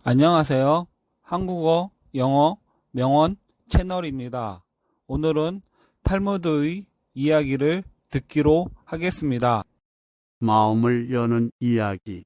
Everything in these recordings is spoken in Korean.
안녕하세요. 한국어, 영어, 명언 채널입니다. 오늘은 탈무드의 이야기를 듣기로 하겠습니다. 마음을 여는 이야기.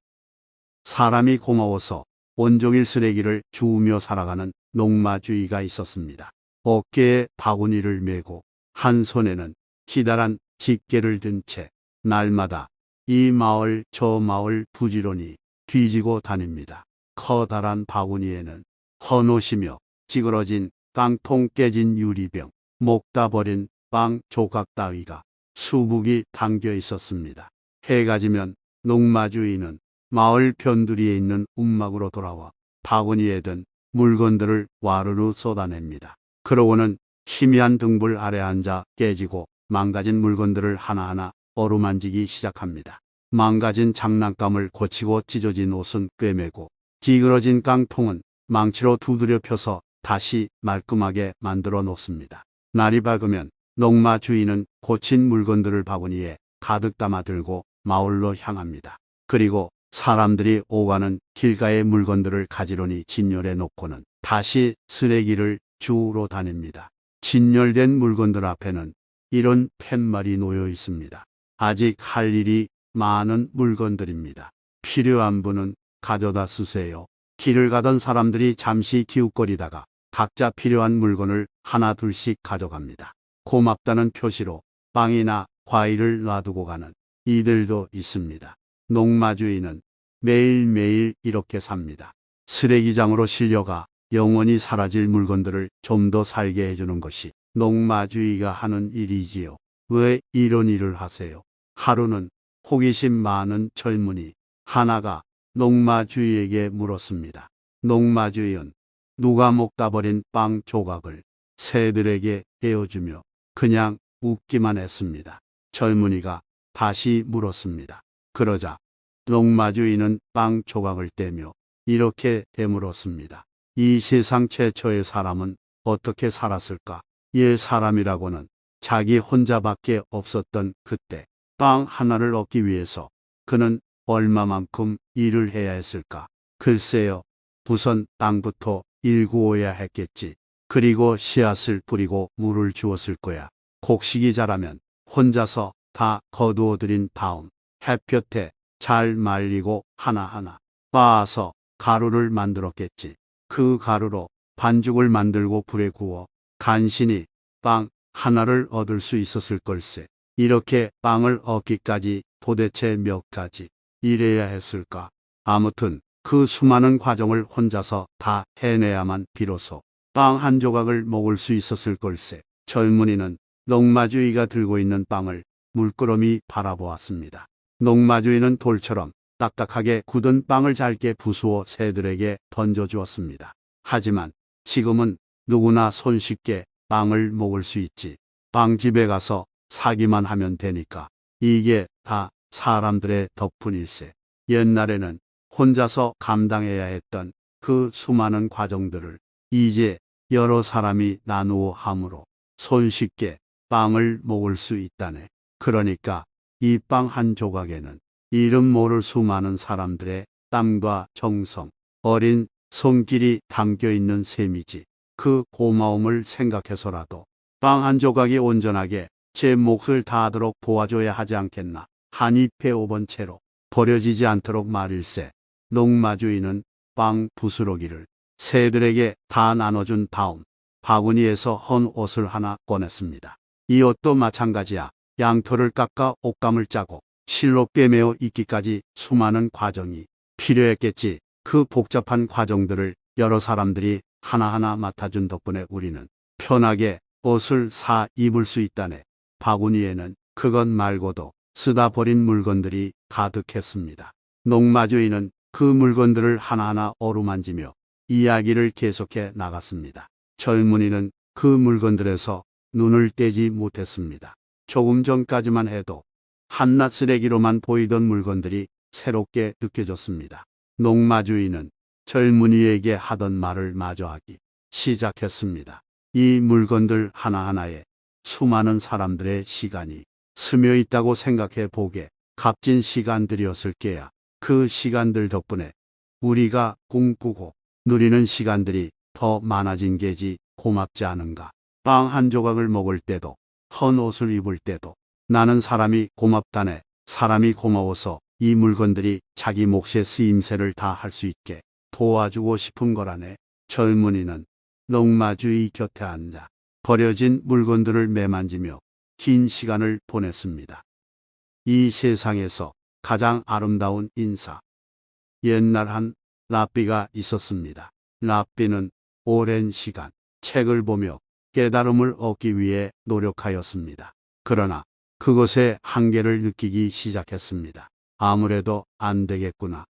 사람이 고마워서 온종일 쓰레기를 주우며 살아가는 농마주의가 있었습니다. 어깨에 바구니를 메고 한 손에는 기다란 집게를 든 채 날마다 이 마을 저 마을 부지런히 뒤지고 다닙니다. 커다란 바구니에는 헌옷이며 찌그러진 깡통 깨진 유리병, 먹다 버린 빵 조각 따위가 수북이 담겨 있었습니다. 해가 지면 농마주인은 마을 변두리에 있는 움막으로 돌아와 바구니에 든 물건들을 와르르 쏟아냅니다. 그러고는 희미한 등불 아래 앉아 깨지고 망가진 물건들을 하나하나 어루만지기 시작합니다. 망가진 장난감을 고치고 찢어진 옷은 꿰매고 찌그러진 깡통은 망치로 두드려 펴서 다시 말끔하게 만들어 놓습니다. 날이 밝으면 농마 주인은 고친 물건들을 바구니에 가득 담아 들고 마을로 향합니다. 그리고 사람들이 오가는 길가의 물건들을 가지런히 진열해 놓고는 다시 쓰레기를 주우러 다닙니다. 진열된 물건들 앞에는 이런 팻말이 놓여 있습니다. 아직 할 일이 많은 물건들입니다. 필요한 분은 가져다 쓰세요. 길을 가던 사람들이 잠시 기웃거리다가 각자 필요한 물건을 하나 둘씩 가져갑니다. 고맙다는 표시로 빵이나 과일을 놔두고 가는 이들도 있습니다. 농마주인은 매일매일 이렇게 삽니다. 쓰레기장으로 실려가 영원히 사라질 물건들을 좀 더 살게 해주는 것이 농마주의가 하는 일이지요. 왜 이런 일을 하세요? 하루는 호기심 많은 젊은이 하나가 농마주의에게 물었습니다. 농마주의는 누가 먹다 버린 빵 조각을 새들에게 떼어주며 그냥 웃기만 했습니다. 젊은이가 다시 물었습니다. 그러자 농마주인은 빵 조각을 떼며 이렇게 되물었습니다. 이 세상 최초의 사람은 어떻게 살았을까? 옛 사람이라고는 자기 혼자밖에 없었던 그때 빵 하나를 얻기 위해서 그는 얼마만큼 일을 해야 했을까? 글쎄요. 우선 땅부터 일구어야 했겠지. 그리고 씨앗을 뿌리고 물을 주었을 거야. 곡식이 자라면 혼자서 다 거두어 들인 다음 햇볕에 잘 말리고 하나하나 빻아서 가루를 만들었겠지. 그 가루로 반죽을 만들고 불에 구워 간신히 빵 하나를 얻을 수 있었을 걸세. 이렇게 빵을 얻기까지 도대체 몇 가지 일해야 했을까? 아무튼 그 수많은 과정을 혼자서 다 해내야만 비로소 빵 한 조각을 먹을 수 있었을 걸세. 젊은이는 농마주의가 들고 있는 빵을 물끄러미 바라보았습니다. 농마주의는 돌처럼 딱딱하게 굳은 빵을 잘게 부수어 새들에게 던져주었습니다. 하지만 지금은 누구나 손쉽게 빵을 먹을 수 있지. 빵집에 가서 사기만 하면 되니까. 이게 다 사람들의 덕분일세. 옛날에는 혼자서 감당해야 했던 그 수많은 과정들을 이제 여러 사람이 나누어 함으로 손쉽게 빵을 먹을 수 있다네. 그러니까 이 빵 한 조각에는 이름 모를 수많은 사람들의 땀과 정성, 어린 손길이 담겨 있는 셈이지. 그 고마움을 생각해서라도 빵 한 조각이 온전하게 제 몫을 다하도록 도와줘야 하지 않겠나. 한 잎에 5번 채로 버려지지 않도록 말일세. 농마주인은 빵 부스러기를 새들에게 다 나눠준 다음 바구니에서 헌 옷을 하나 꺼냈습니다. 이 옷도 마찬가지야. 양털을 깎아 옷감을 짜고 실로 꿰매어 입기까지 수많은 과정이 필요했겠지. 그 복잡한 과정들을 여러 사람들이 하나하나 맡아준 덕분에 우리는 편하게 옷을 사 입을 수 있다네. 바구니에는 그것 말고도 쓰다 버린 물건들이 가득했습니다. 농마주인은 그 물건들을 하나하나 어루만지며 이야기를 계속해 나갔습니다. 젊은이는 그 물건들에서 눈을 떼지 못했습니다. 조금 전까지만 해도 한낱 쓰레기로만 보이던 물건들이 새롭게 느껴졌습니다. 농마주인은 젊은이에게 하던 말을 마저하기 시작했습니다. 이 물건들 하나하나에 수많은 사람들의 시간이 스며 있다고 생각해 보게. 값진 시간들이었을 게야. 그 시간들 덕분에 우리가 꿈꾸고 누리는 시간들이 더 많아진 게지 고맙지 않은가. 빵 한 조각을 먹을 때도, 헌 옷을 입을 때도 나는 사람이 고맙다네. 사람이 고마워서 이 물건들이 자기 몫의 쓰임새를 다 할 수 있게 도와주고 싶은 거라네. 젊은이는 농마주의 곁에 앉아 버려진 물건들을 매만지며 긴 시간을 보냈습니다. 이 세상에서 가장 아름다운 인사. 옛날 한 랍비가 있었습니다. 랍비는 오랜 시간 책을 보며 깨달음을 얻기 위해 노력하였습니다. 그러나 그것의 한계를 느끼기 시작했습니다. 아무래도 안 되겠구나.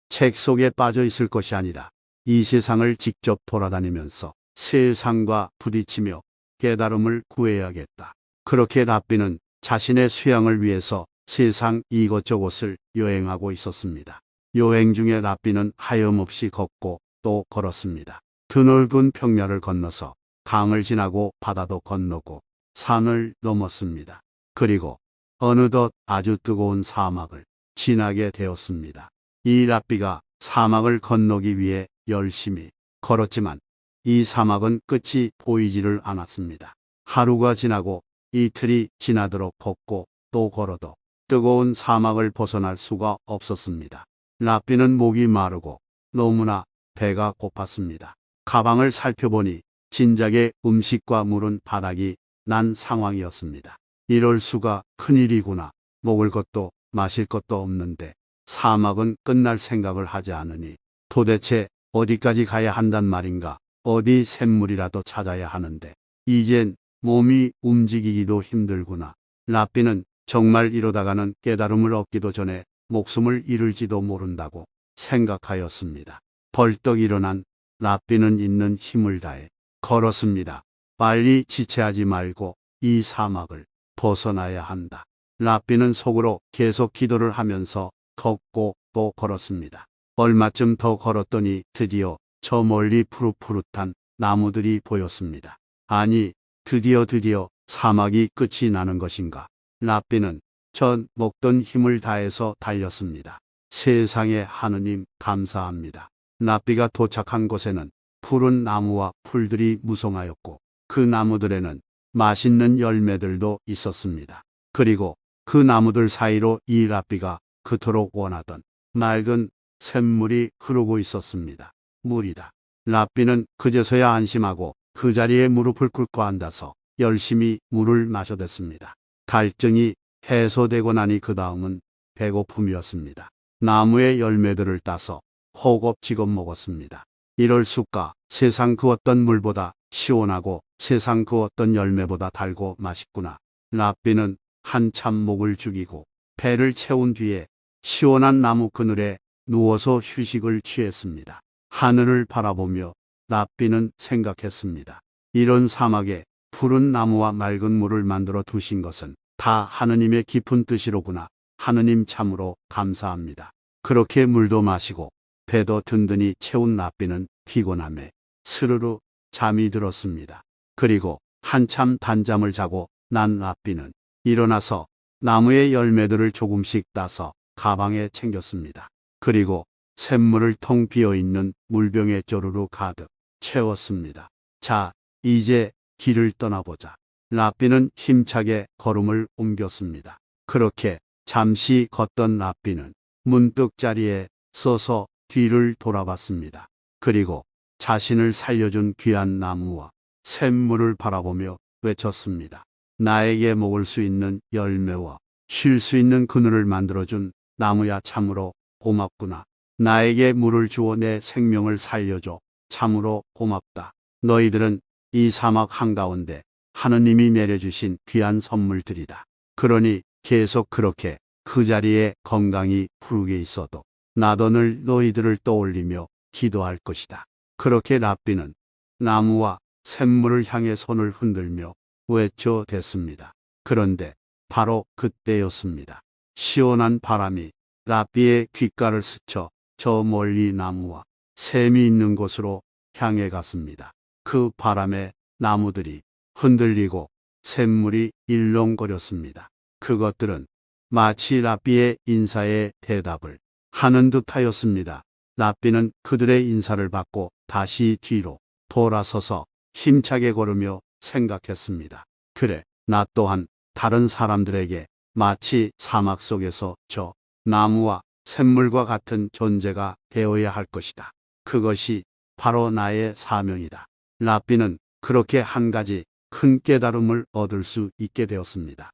책 속에 빠져 있을 것이 아니라 이 세상을 직접 돌아다니면서 세상과 부딪히며 깨달음을 구해야겠다. 그렇게 랍비는 자신의 수양을 위해서 세상 이곳저곳을 여행하고 있었습니다. 여행 중에 랍비는 하염없이 걷고 또 걸었습니다. 드넓은 평야를 건너서 강을 지나고 바다도 건너고 산을 넘었습니다. 그리고 어느덧 아주 뜨거운 사막을 지나게 되었습니다. 이 랍비가 사막을 건너기 위해 열심히 걸었지만 이 사막은 끝이 보이지를 않았습니다. 하루가 지나고 이틀이 지나도록 걷고 또 걸어도 뜨거운 사막을 벗어날 수가 없었습니다. 랍비는 목이 마르고 너무나 배가 고팠습니다. 가방을 살펴보니 진작에 음식과 물은 바닥이 난 상황이었습니다. 이럴 수가, 큰일이구나. 먹을 것도 마실 것도 없는데 사막은 끝날 생각을 하지 않으니 도대체 어디까지 가야 한단 말인가. 어디 샘물이라도 찾아야 하는데 이젠 몸이 움직이기도 힘들구나. 랍비는 정말 이러다가는 깨달음을 얻기도 전에 목숨을 잃을지도 모른다고 생각하였습니다. 벌떡 일어난 랍비는 있는 힘을 다해 걸었습니다. 빨리 지체하지 말고 이 사막을 벗어나야 한다. 랍비는 속으로 계속 기도를 하면서 걷고 또 걸었습니다. 얼마쯤 더 걸었더니 드디어 저 멀리 푸릇푸릇한 나무들이 보였습니다. 아니, 드디어 사막이 끝이 나는 것인가. 랍비는 전 먹던 힘을 다해서 달렸습니다. 세상에 하느님 감사합니다. 랍비가 도착한 곳에는 푸른 나무와 풀들이 무성하였고 그 나무들에는 맛있는 열매들도 있었습니다. 그리고 그 나무들 사이로 이 랍비가 그토록 원하던 맑은 샘물이 흐르고 있었습니다. 물이다. 랍비는 그제서야 안심하고 그 자리에 무릎을 꿇고 앉아서 열심히 물을 마셔댔습니다. 갈증이 해소되고 나니 그 다음은 배고픔이었습니다. 나무의 열매들을 따서 허겁지겁 먹었습니다. 이럴 수가. 세상 그 어떤 물보다 시원하고 세상 그 어떤 열매보다 달고 맛있구나. 랍비는 한참 목을 죽이고 배를 채운 뒤에 시원한 나무 그늘에 누워서 휴식을 취했습니다. 하늘을 바라보며 랍비는 생각했습니다. 이런 사막에 푸른 나무와 맑은 물을 만들어 두신 것은 다 하느님의 깊은 뜻이로구나. 하느님 참으로 감사합니다. 그렇게 물도 마시고 배도 든든히 채운 랍비는 피곤함에 스르르 잠이 들었습니다. 그리고 한참 단잠을 자고 난 랍비는 일어나서 나무의 열매들을 조금씩 따서 가방에 챙겼습니다. 그리고 샘물을 텅 비어있는 물병에 쪼르르 가득 채웠습니다. 자, 이제 길을 떠나보자. 랍비는 힘차게 걸음을 옮겼습니다. 그렇게 잠시 걷던 랍비는 문득 자리에 서서 뒤를 돌아봤습니다. 그리고 자신을 살려준 귀한 나무와 샘물을 바라보며 외쳤습니다. 나에게 먹을 수 있는 열매와 쉴 수 있는 그늘을 만들어준 나무야 참으로 고맙구나. 나에게 물을 주어 내 생명을 살려줘. 참으로 고맙다. 너희들은 이 사막 한가운데 하느님이 내려주신 귀한 선물들이다. 그러니 계속 그렇게 그 자리에 건강히 푸르게 있어도 나도 늘 너희들을 떠올리며 기도할 것이다. 그렇게 랍비는 나무와 샘물을 향해 손을 흔들며 외쳐댔습니다. 그런데 바로 그때였습니다. 시원한 바람이 랍비의 귓가를 스쳐 저 멀리 나무와 샘이 있는 곳으로 향해 갔습니다. 그 바람에 나무들이 흔들리고 샘물이 일렁거렸습니다. 그것들은 마치 랍비의 인사에 대답을 하는 듯하였습니다. 랍비는 그들의 인사를 받고 다시 뒤로 돌아서서 힘차게 걸으며 생각했습니다. 그래, 나 또한 다른 사람들에게 마치 사막 속에서 저 나무와 샘물과 같은 존재가 되어야 할 것이다. 그것이 바로 나의 사명이다. 라삐는 그렇게 한 가지 큰 깨달음을 얻을 수 있게 되었습니다.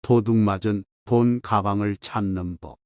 도둑맞은 돈 가방을 찾는 법.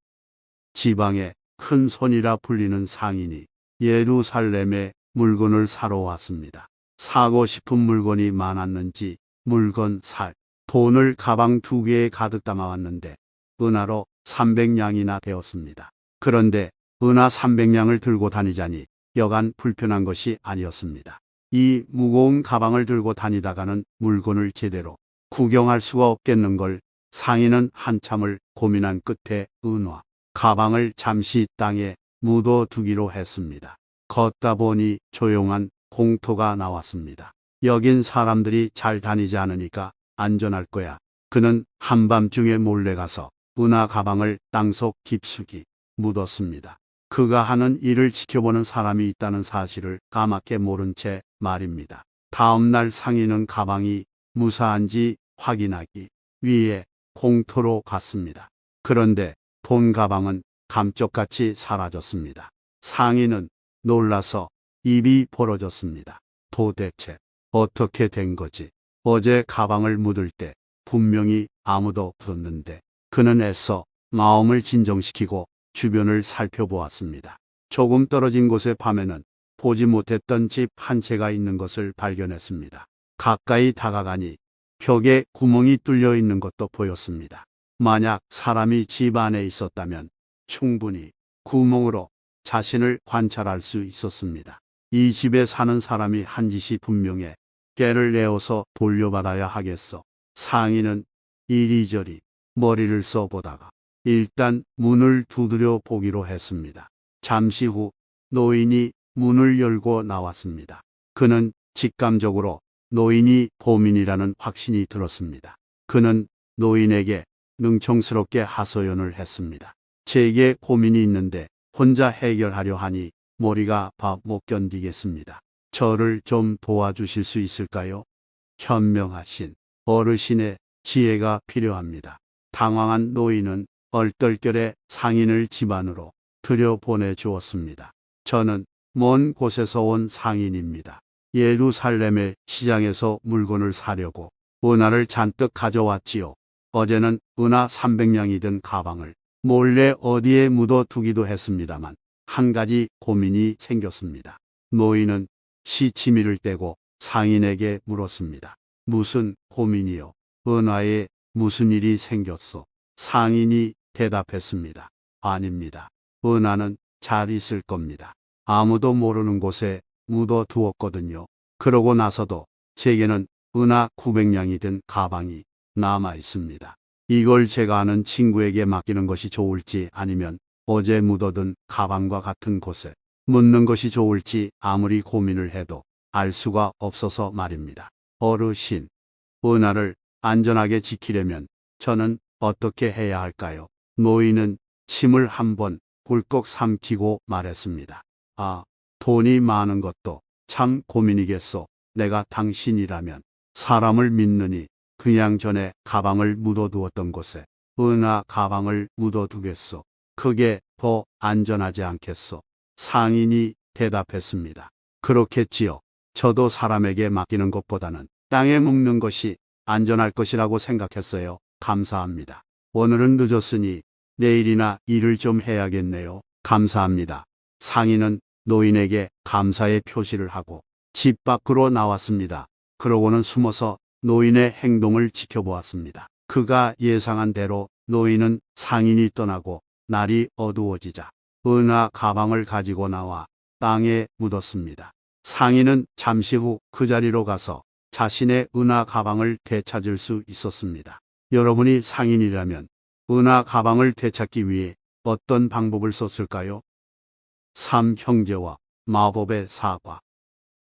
지방의 큰 손이라 불리는 상인이 예루살렘에 물건을 사러 왔습니다. 사고 싶은 물건이 많았는지 물건 살 돈을 가방 2개에 가득 담아왔는데 은하로 300냥이나 되었습니다. 그런데 은하 300냥을 들고 다니자니 여간 불편한 것이 아니었습니다. 이 무거운 가방을 들고 다니다가는 물건을 제대로 구경할 수가 없겠는걸. 상인은 한참을 고민한 끝에 은화 가방을 잠시 땅에 묻어두기로 했습니다. 걷다 보니 조용한 공터가 나왔습니다. 여긴 사람들이 잘 다니지 않으니까 안전할 거야. 그는 한밤중에 몰래 가서 은하 가방을 땅속 깊숙이 묻었습니다. 그가 하는 일을 지켜보는 사람이 있다는 사실을 까맣게 모른 채 말입니다. 다음 날 상인은 가방이 무사한지 확인하기 위해 공터로 갔습니다. 그런데 돈 가방은 감쪽같이 사라졌습니다. 상인은 놀라서 입이 벌어졌습니다. 도대체 어떻게 된 거지? 어제 가방을 묻을 때 분명히 아무도 없었는데. 그는 애써 마음을 진정시키고 주변을 살펴보았습니다. 조금 떨어진 곳에 밤에는 보지 못했던 집 한 채가 있는 것을 발견했습니다. 가까이 다가가니 벽에 구멍이 뚫려 있는 것도 보였습니다. 만약 사람이 집 안에 있었다면 충분히 구멍으로 자신을 관찰할 수 있었습니다. 이 집에 사는 사람이 한 짓이 분명해 깨를 내어서 돌려받아야 하겠어. 상인은 이리저리 머리를 써보다가 일단 문을 두드려 보기로 했습니다. 잠시 후 노인이 문을 열고 나왔습니다. 그는 직감적으로 노인이 범인이라는 확신이 들었습니다. 그는 노인에게 능청스럽게 하소연을 했습니다. 제게 고민이 있는데 혼자 해결하려 하니 머리가 아파 못 견디겠습니다. 저를 좀 도와주실 수 있을까요? 현명하신 어르신의 지혜가 필요합니다. 당황한 노인은 얼떨결에 상인을 집 안으로 들여보내 주었습니다. 저는 먼 곳에서 온 상인입니다. 예루살렘의 시장에서 물건을 사려고 은하를 잔뜩 가져왔지요. 어제는 은하 300냥이 든 가방을 몰래 어디에 묻어두기도 했습니다만 한 가지 고민이 생겼습니다. 노인은 시치미를 떼고 상인에게 물었습니다. 무슨 고민이요? 은하에 무슨 일이 생겼소? 상인이 대답했습니다. 아닙니다. 은하는 잘 있을 겁니다. 아무도 모르는 곳에 묻어두었거든요. 그러고 나서도 제게는 은하 900냥이 든 가방이 남아 있습니다. 이걸 제가 아는 친구에게 맡기는 것이 좋을지 아니면 어제 묻어둔 가방과 같은 곳에 묻는 것이 좋을지 아무리 고민을 해도 알 수가 없어서 말입니다. 어르신, 은하를 안전하게 지키려면 저는 어떻게 해야 할까요? 노인은 침을 한번 꿀꺽 삼키고 말했습니다. 아, 돈이 많은 것도 참 고민이겠소. 내가 당신이라면 사람을 믿느니 그냥 전에 가방을 묻어두었던 곳에 은하 가방을 묻어두겠소. 그게 더 안전하지 않겠소? 상인이 대답했습니다. 그렇겠지요. 저도 사람에게 맡기는 것보다는 땅에 묵는 것이 안전할 것이라고 생각했어요. 감사합니다. 오늘은 늦었으니 내일이나 일을 좀 해야겠네요. 감사합니다. 상인은 노인에게 감사의 표시를 하고 집 밖으로 나왔습니다. 그러고는 숨어서 노인의 행동을 지켜보았습니다. 그가 예상한 대로 노인은 상인이 떠나고 날이 어두워지자 은하 가방을 가지고 나와 땅에 묻었습니다. 상인은 잠시 후 그 자리로 가서 자신의 은하 가방을 되찾을 수 있었습니다. 여러분이 상인이라면 은하 가방을 되찾기 위해 어떤 방법을 썼을까요? 삼형제와 마법의 사과.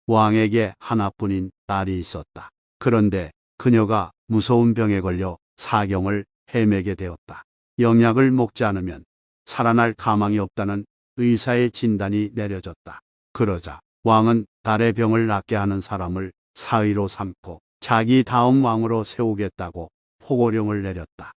왕에게 하나뿐인 딸이 있었다. 그런데 그녀가 무서운 병에 걸려 사경을 헤매게 되었다. 영약을 먹지 않으면 살아날 가망이 없다는 의사의 진단이 내려졌다. 그러자 왕은 딸의 병을 낫게 하는 사람을 사위로 삼고 자기 다음 왕으로 세우겠다고 포고령을 내렸다.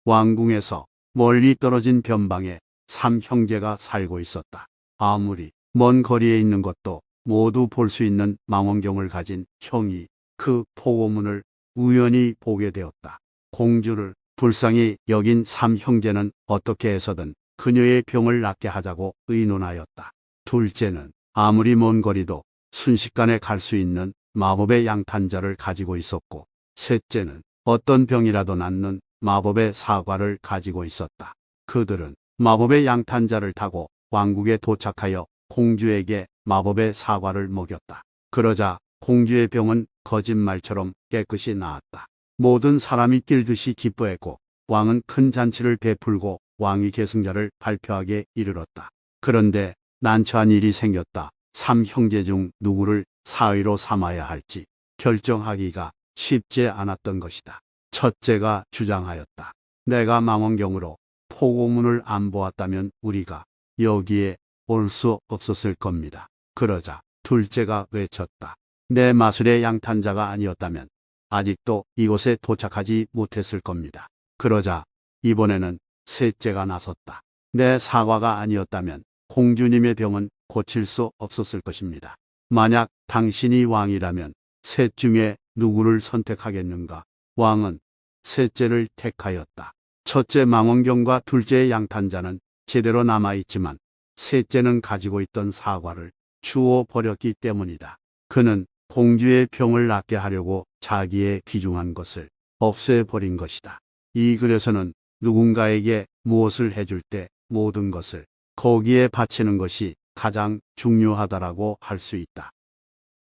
왕궁에서 멀리 떨어진 변방에 3형제가 살고 있었다. 아무리 먼 거리에 있는 것도 모두 볼 수 있는 망원경을 가진 형이 그 포고문을 우연히 보게 되었다. 공주를 불쌍히 여긴 3형제는 어떻게 해서든 그녀의 병을 낫게 하자고 의논하였다. 둘째는 아무리 먼 거리도 순식간에 갈 수 있는 마법의 양탄자를 가지고 있었고, 셋째는 어떤 병이라도 낫는 마법의 사과를 가지고 있었다. 그들은 마법의 양탄자를 타고 왕국에 도착하여 공주에게 마법의 사과를 먹였다. 그러자 공주의 병은 거짓말처럼 깨끗이 나았다. 모든 사람이 뛸듯이 기뻐했고 왕은 큰 잔치를 베풀고 왕위 계승자를 발표하게 이르렀다. 그런데 난처한 일이 생겼다. 3형제 중 누구를 사위로 삼아야 할지 결정하기가 쉽지 않았던 것이다. 첫째가 주장하였다. 내가 망원경으로 포고문을 안 보았다면 우리가 여기에 올 수 없었을 겁니다. 그러자 둘째가 외쳤다. 내 마술의 양탄자가 아니었다면 아직도 이곳에 도착하지 못했을 겁니다. 그러자 이번에는 셋째가 나섰다. 내 사과가 아니었다면 공주님의 병은 고칠 수 없었을 것입니다. 만약 당신이 왕이라면 셋 중에 누구를 선택하겠는가? 왕은 셋째를 택하였다. 첫째 망원경과 둘째의 양탄자는 제대로 남아있지만 셋째는 가지고 있던 사과를 주워 버렸기 때문이다. 그는 공주의 병을 낫게 하려고 자기의 귀중한 것을 없애버린 것이다. 이 글에서는 누군가에게 무엇을 해줄 때 모든 것을 거기에 바치는 것이 가장 중요하다라고 할 수 있다.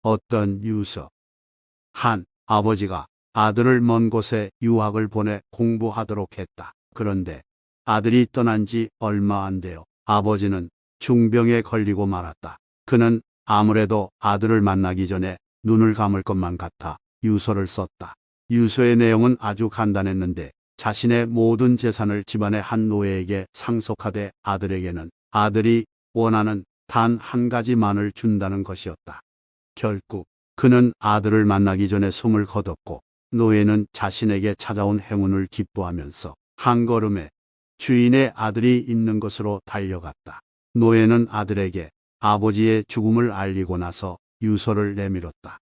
어떤 유서. 한 아버지가 아들을 먼 곳에 유학을 보내 공부하도록 했다. 그런데 아들이 떠난 지 얼마 안 되어 아버지는 중병에 걸리고 말았다. 그는 아무래도 아들을 만나기 전에 눈을 감을 것만 같아 유서를 썼다. 유서의 내용은 아주 간단했는데 자신의 모든 재산을 집안의 한 노예에게 상속하되 아들에게는 아들이 원하는 단 한 가지만을 준다는 것이었다. 결국 그는 아들을 만나기 전에 숨을 거뒀고 노예는 자신에게 찾아온 행운을 기뻐하면서 한 걸음에 주인의 아들이 있는 곳으로 달려갔다. 노예는 아들에게 아버지의 죽음을 알리고 나서 유서를 내밀었다.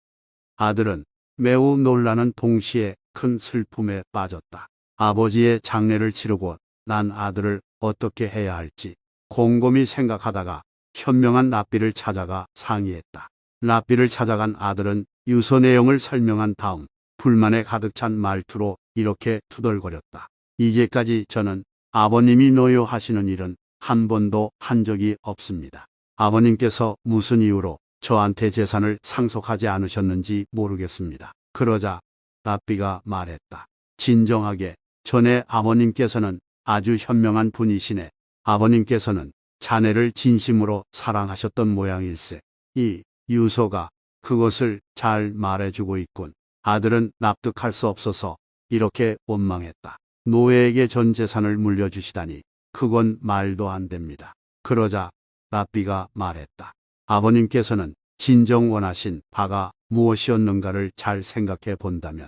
아들은 매우 놀라는 동시에 큰 슬픔에 빠졌다. 아버지의 장례를 치르고 난 아들을 어떻게 해야 할지 곰곰이 생각하다가 현명한 랍비를 찾아가 상의했다. 랍비를 찾아간 아들은 유서 내용을 설명한 다음 불만에 가득 찬 말투로 이렇게 투덜거렸다. 이제까지 저는 아버님이 노여하시는 일은 한 번도 한 적이 없습니다. 아버님께서 무슨 이유로 저한테 재산을 상속하지 않으셨는지 모르겠습니다. 그러자 랍비가 말했다. 진정하게 전에 아버님께서는 아주 현명한 분이시네. 아버님께서는 자네를 진심으로 사랑하셨던 모양일세. 이 유서가 그것을 잘 말해주고 있군. 아들은 납득할 수 없어서 이렇게 원망했다. 노예에게 전 재산을 물려주시다니 그건 말도 안 됩니다. 그러자 랍비가 말했다. 아버님께서는 진정 원하신 바가 무엇이었는가를 잘 생각해 본다면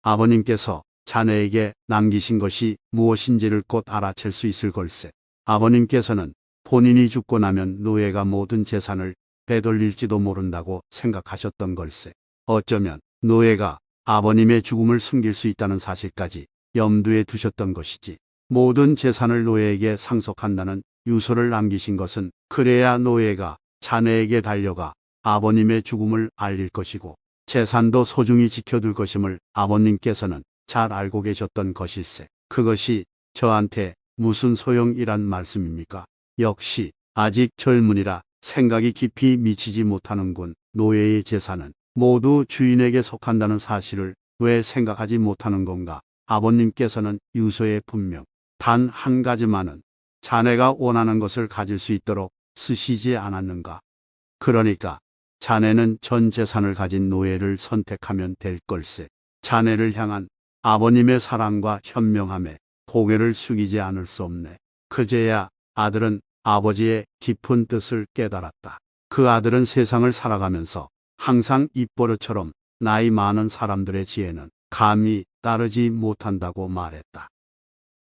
아버님께서 자네에게 남기신 것이 무엇인지를 곧 알아챌 수 있을 걸세. 아버님께서는 본인이 죽고 나면 노예가 모든 재산을 되돌릴지도 모른다고 생각하셨던 걸세. 어쩌면 노예가 아버님의 죽음을 숨길 수 있다는 사실까지 염두에 두셨던 것이지. 모든 재산을 노예에게 상속한다는 유서를 남기신 것은 그래야 노예가 자네에게 달려가 아버님의 죽음을 알릴 것이고 재산도 소중히 지켜둘 것임을 아버님께서는 잘 알고 계셨던 것일세. 그것이 저한테 무슨 소용이란 말씀입니까? 역시 아직 젊은이라 생각이 깊이 미치지 못하는군. 노예의 재산은 모두 주인에게 속한다는 사실을 왜 생각하지 못하는 건가? 아버님께서는 유서에 분명 단 한 가지만은 자네가 원하는 것을 가질 수 있도록 쓰시지 않았는가? 그러니까 자네는 전 재산을 가진 노예를 선택하면 될 걸세. 자네를 향한 아버님의 사랑과 현명함에 고개를 숙이지 않을 수 없네. 그제야 아들은 아버지의 깊은 뜻을 깨달았다. 그 아들은 세상을 살아가면서 항상 입버릇처럼 나이 많은 사람들의 지혜는 감히 따르지 못한다고 말했다.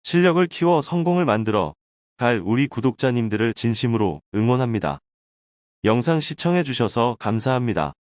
실력을 키워 성공을 만들어 갈 우리 구독자님들을 진심으로 응원합니다. 영상 시청해주셔서 감사합니다.